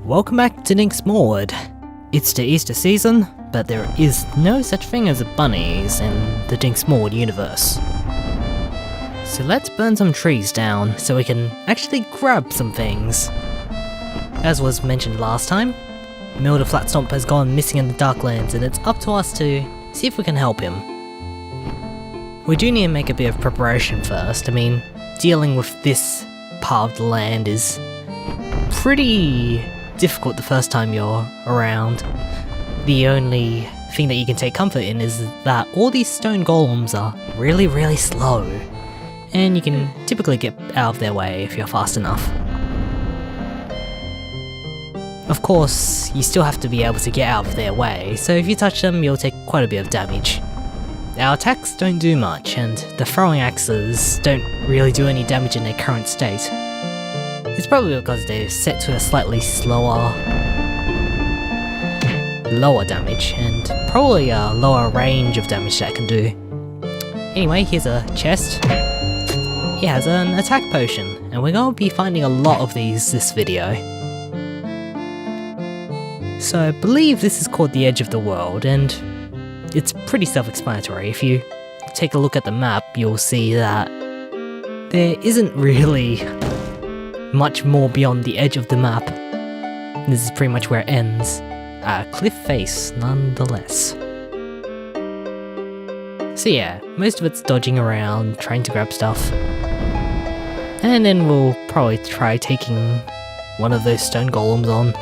Welcome back to Dink Smallwood. It's the Easter season, but there is no such thing as bunnies in the Dink Smallwood universe. So let's burn some trees down so we can actually grab some things. As was mentioned last time, Milder Flatstomp has gone missing in the Darklands and it's up to us to see if we can help him. We do need to make a bit of preparation first. I mean, dealing with this part of the land is pretty difficult the first time you're around. The only thing that you can take comfort in is that all these stone golems are really slow, and you can typically get out of their way if you're fast enough. Of course, you still have to be able to get out of their way, so if you touch them you'll take quite a bit of damage. Our attacks don't do much, and the throwing axes don't really do any damage in their current state. It's probably because they're set to a slightly lower damage, and probably a lower range of damage that it can do. Anyway, here's a chest. It has an attack potion, and we're going to be finding a lot of these this video. So I believe this is called the Edge of the World, and it's pretty self-explanatory. If you take a look at the map, you'll see that there isn't really much more beyond the edge of the map. This is pretty much where it ends. A cliff face, nonetheless. So yeah, most of it's dodging around, trying to grab stuff. And then we'll probably try taking one of those stone golems on.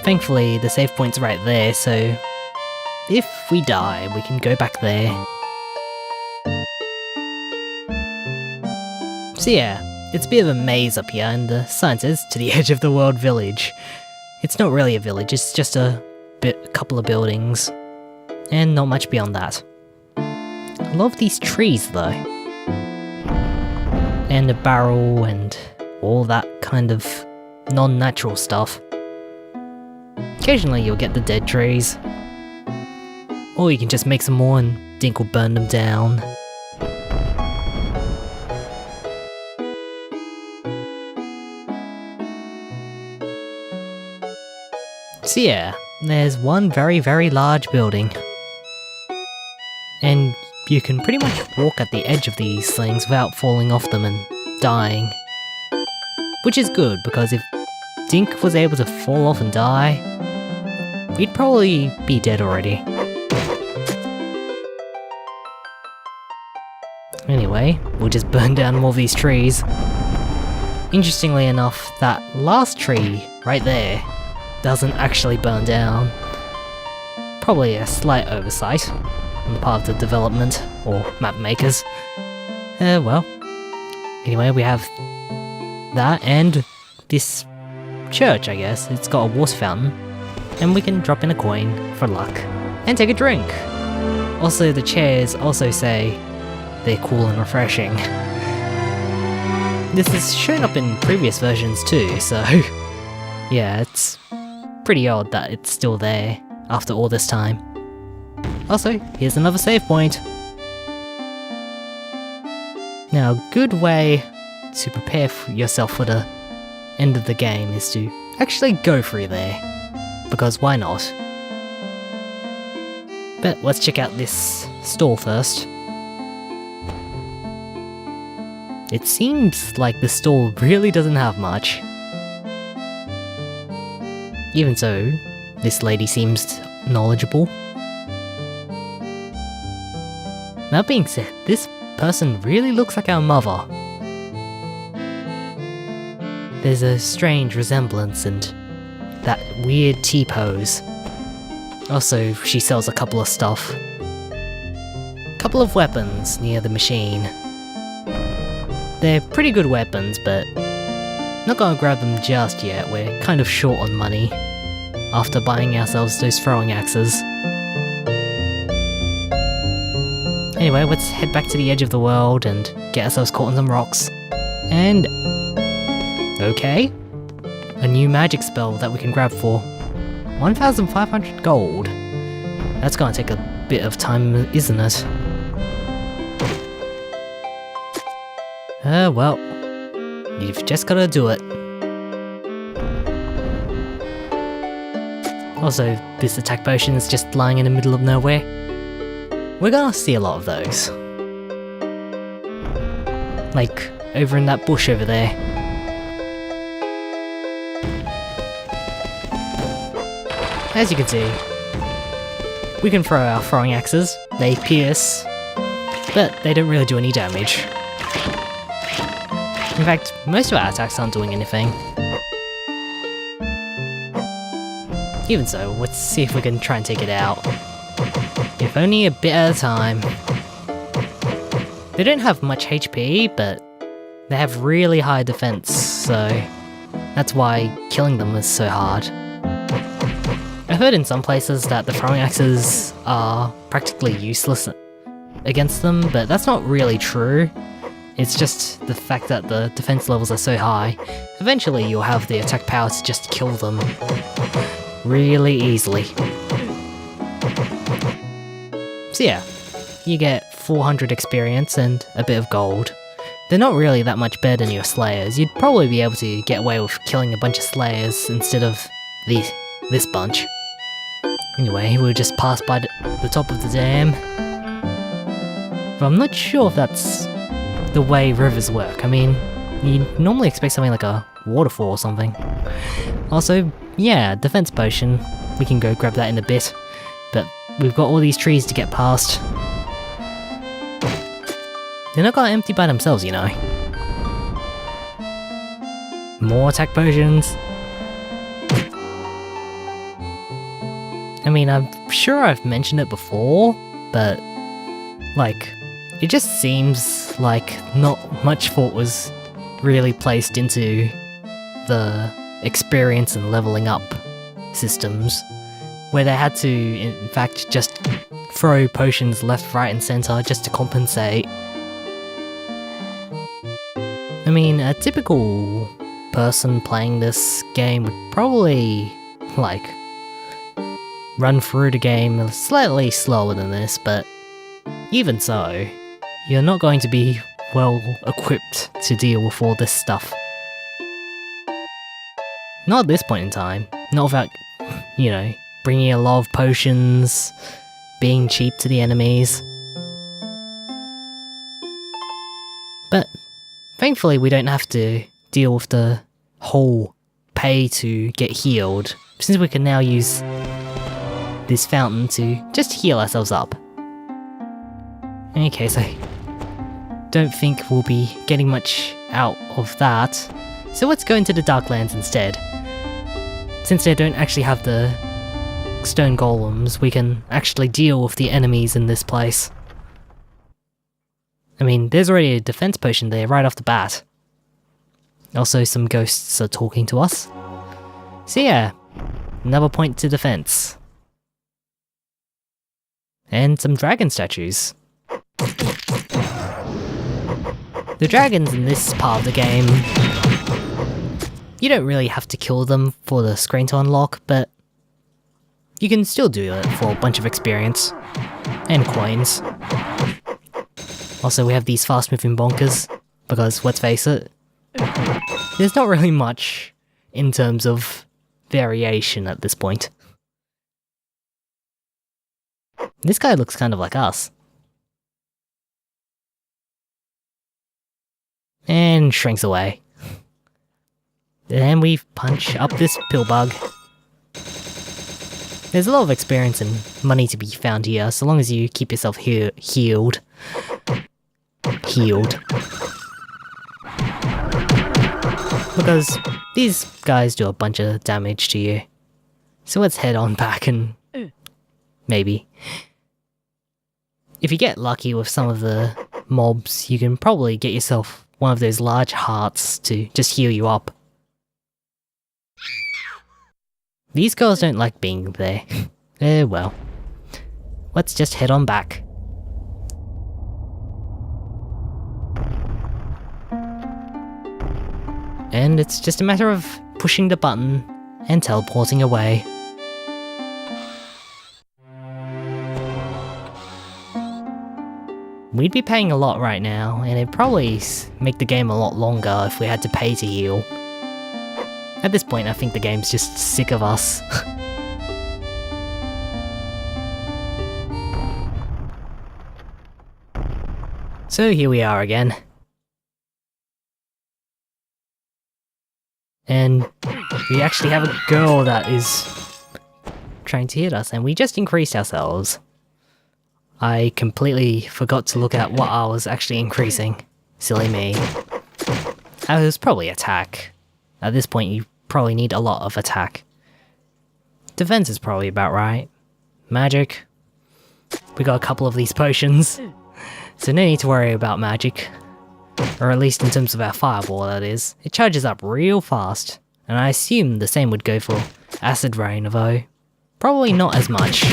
Thankfully, the save point's right there, so if we die, we can go back there. So yeah, it's a bit of a maze up here, and the sign says to the edge of the world village. It's not really a village, it's just a couple of buildings, and not much beyond that. I love these trees though. And a barrel and all that kind of non-natural stuff. Occasionally you'll get the dead trees. Or you can just make some more and Dink will burn them down. So yeah, there's one very large building. And you can pretty much walk at the edge of these things without falling off them and dying. Which is good, because if Dink was able to fall off and die, we'd probably be dead already. Anyway, we'll just burn down more of these trees. Interestingly enough, that last tree right there doesn't actually burn down. Probably a slight oversight on the part of the development or map makers. Well, anyway, we have that and this church, I guess. It's got a water fountain, and we can drop in a coin for luck and take a drink. Also, the chairs also say they're cool and refreshing. This has shown up in previous versions too, so yeah, it's pretty odd that it's still there after all this time. Also, here's another save point. Now, a good way to prepare yourself for the end of the game is to actually go through there, because why not? But let's check out this stall first. It seems like the stall really doesn't have much. Even so, this lady seems knowledgeable. That being said, this person really looks like our mother. There's a strange resemblance and that weird T-pose. Also, she sells a couple of stuff. Couple of weapons near the machine. They're pretty good weapons, but not gonna grab them just yet. We're kind of short on money after buying ourselves those throwing axes. Anyway, let's head back to the edge of the world and get ourselves caught in some rocks. And okay, a new magic spell that we can grab for 1,500 gold. That's gonna take a bit of time, isn't it? Well, You've just gotta do it. Also, this attack potion is just lying in the middle of nowhere. We're gonna see a lot of those. Like, over in that bush over there. As you can see, we can throw our throwing axes. They pierce, but they don't really do any damage. In fact, most of our attacks aren't doing anything. Even so, let's see if we can try and take it out. If only a bit at a time. They don't have much HP, but they have really high defense, so that's why killing them is so hard. I've heard in some places that the throwing axes are practically useless against them, but that's not really true. It's just the fact that the defense levels are so high. Eventually you'll have the attack power to just kill them really easily. So yeah, you get 400 experience and a bit of gold. They're not really that much better than your slayers. You'd probably be able to get away with killing a bunch of slayers instead of this bunch. Anyway, we'll just pass by the top of the dam. But I'm not sure if that's the way rivers work. I mean, you'd normally expect something like a waterfall or something. Also, yeah, defense potion. We can go grab that in a bit. But we've got all these trees to get past. They're not gonna empty by themselves, you know. More attack potions. I mean, I'm sure I've mentioned it before, but like, it just seems like not much thought was really placed into the experience and leveling up systems, where they had to, in fact, just throw potions left, right, and center just to compensate. I mean, a typical person playing this game would probably, like, run through the game slightly slower than this, but even so, you're not going to be well equipped to deal with all this stuff. Not at this point in time. Not without, you know, bringing a lot of potions, being cheap to the enemies. But thankfully we don't have to deal with the whole pay to get healed, since we can now use this fountain to just heal ourselves up. In any case, I don't think we'll be getting much out of that, so let's go into the Darklands instead. Since they don't actually have the stone golems, we can actually deal with the enemies in this place. I mean, there's already a defense potion there right off the bat. Also, some ghosts are talking to us. So yeah, another point to defense. And some dragon statues. The dragons in this part of the game, you don't really have to kill them for the screen to unlock, but you can still do it for a bunch of experience and coins. Also, we have these fast-moving bonkers, because let's face it, there's not really much in terms of variation at this point. This guy looks kind of like us. And shrinks away. Then we punch up this pillbug. There's a lot of experience and money to be found here, so long as you keep yourself healed. Because these guys do a bunch of damage to you. So let's head on back and maybe. If you get lucky with some of the mobs, you can probably get yourself one of those large hearts to just heal you up. These girls don't like being there. Well. Let's just head on back. And it's just a matter of pushing the button and teleporting away. we'd be paying a lot right now, and it'd probably make the game a lot longer if we had to pay to heal. At this point, I think the game's just sick of us. So here we are again. And we actually have a girl that is trying to hit us, and we just increased ourselves. I completely forgot to look at what I was actually increasing. Silly me. It was probably attack. At this point you probably need a lot of attack. Defense is probably about right. Magic. We got a couple of these potions. So no need to worry about magic. Or at least in terms of our fireball, that is. It charges up real fast. And I assume the same would go for acid rain, though. Probably not as much.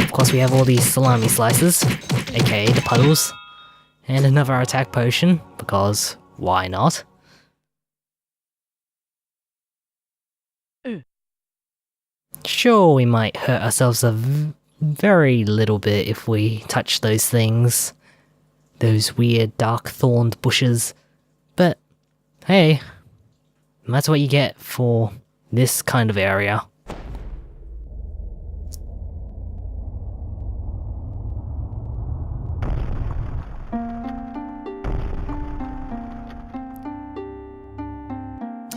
Of course we have all these salami slices, aka the puddles. And another attack potion, because why not? Sure, we might hurt ourselves a very little bit if we touch those things. Those weird dark thorned bushes. But, hey, that's what you get for this kind of area.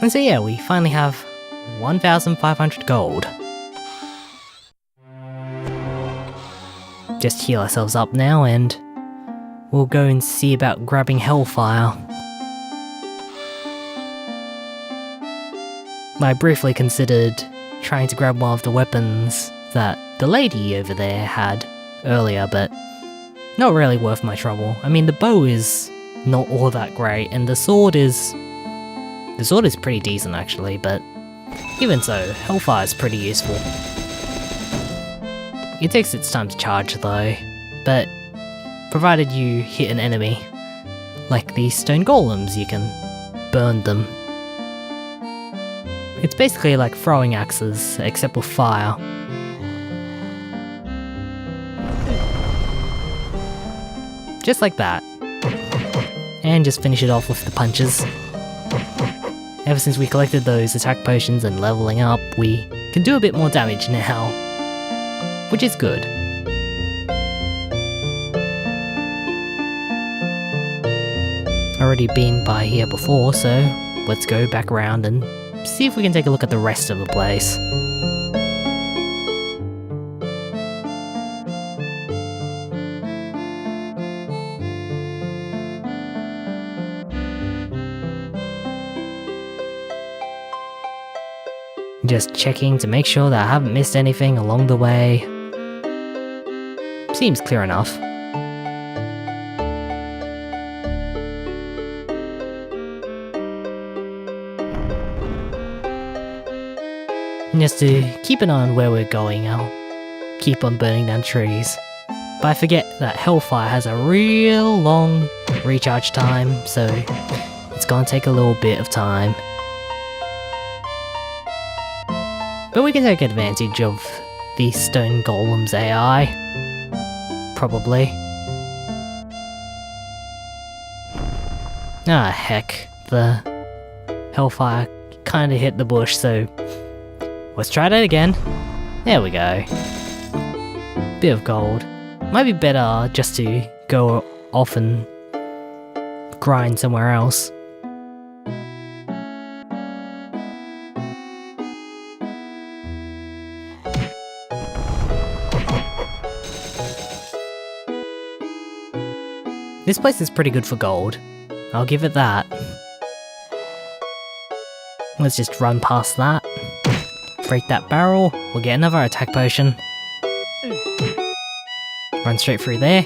And so yeah, we finally have 1,500 gold. Just heal ourselves up now and we'll go and see about grabbing Hellfire. I briefly considered trying to grab one of the weapons that the lady over there had earlier, but not really worth my trouble. I mean, the bow is not all that great, and the sword is pretty decent actually, but even so, Hellfire is pretty useful. It takes its time to charge though, but provided you hit an enemy, like these stone golems, you can burn them. It's basically like throwing axes, except with fire. Just like that. And just finish it off with the punches. Ever since we collected those attack potions and leveling up, we can do a bit more damage now. Which is good. Already been by here before, so let's go back around and see if we can take a look at the rest of the place. Just checking to make sure that I haven't missed anything along the way. Seems clear enough. Just to keep an eye on where we're going, I'll keep on burning down trees. But I forget that Hellfire has a real long recharge time, so it's gonna take a little bit of time. But we can take advantage of the Stone Golem's AI. Probably. Ah, heck. The Hellfire kinda hit the bush, so let's try that again. There we go. Bit of gold. Might be better just to go off and grind somewhere else. This place is pretty good for gold. I'll give it that. Let's just run past that. Break that barrel. We'll get another attack potion. Run straight through there.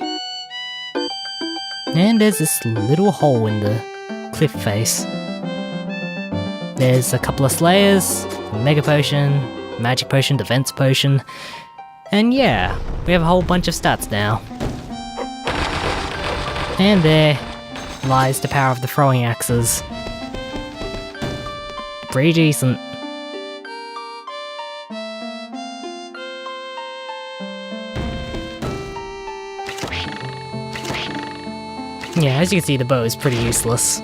And there's this little hole in the cliff face. There's a couple of slayers, mega potion, magic potion, defense potion. And yeah, we have a whole bunch of stats now. And there lies the power of the throwing axes. Pretty decent. Yeah, as you can see, the bow is pretty useless.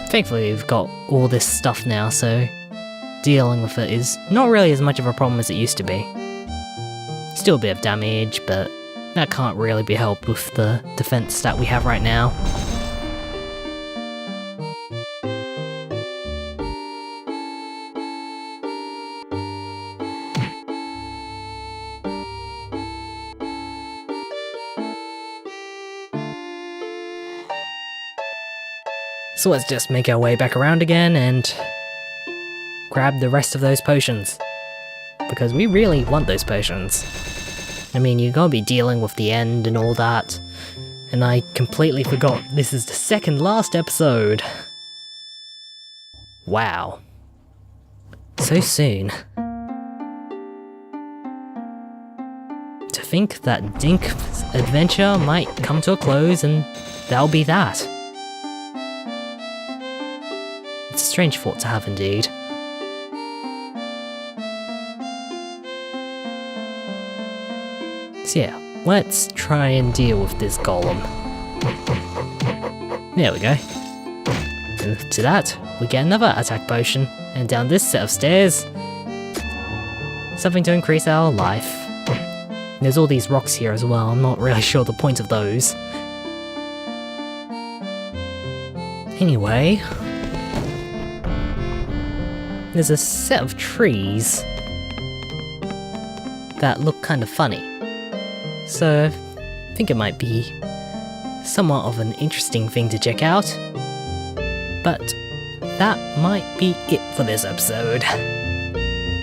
Thankfully, we've got all this stuff now, so dealing with it is not really as much of a problem as it used to be. Still a bit of damage, but that can't really be helped with the defense stat we have right now. So let's just make our way back around again and grab the rest of those potions. Because we really want those potions. I mean, you're gonna be dealing with the end and all that. And I completely forgot this is the second last episode. Wow. So soon. To think that Dink's adventure might come to a close and that'll be that. It's a strange thought to have indeed. So yeah, let's try and deal with this golem. There we go. And to that, we get another attack potion, and down this set of stairs, something to increase our life. There's all these rocks here as well, I'm not really sure the point of those. Anyway, there's a set of trees that look kind of funny. So I think it might be somewhat of an interesting thing to check out. But that might be it for this episode.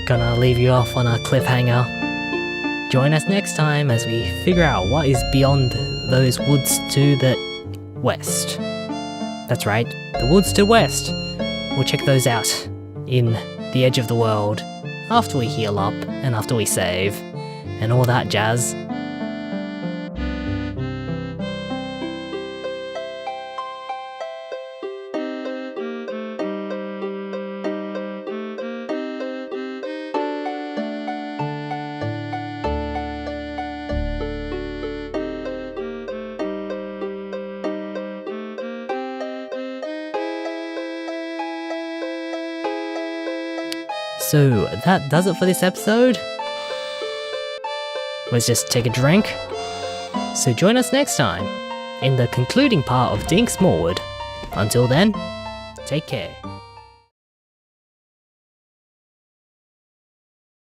Gonna leave you off on a cliffhanger. Join us next time as we figure out what is beyond those woods to the west. That's right, the woods to west. We'll check those out in the edge of the world after we heal up and after we save and all that jazz. So that does it for this episode. Let's just take a drink. So join us next time in the concluding part of Dink Smallwood. Until then, take care.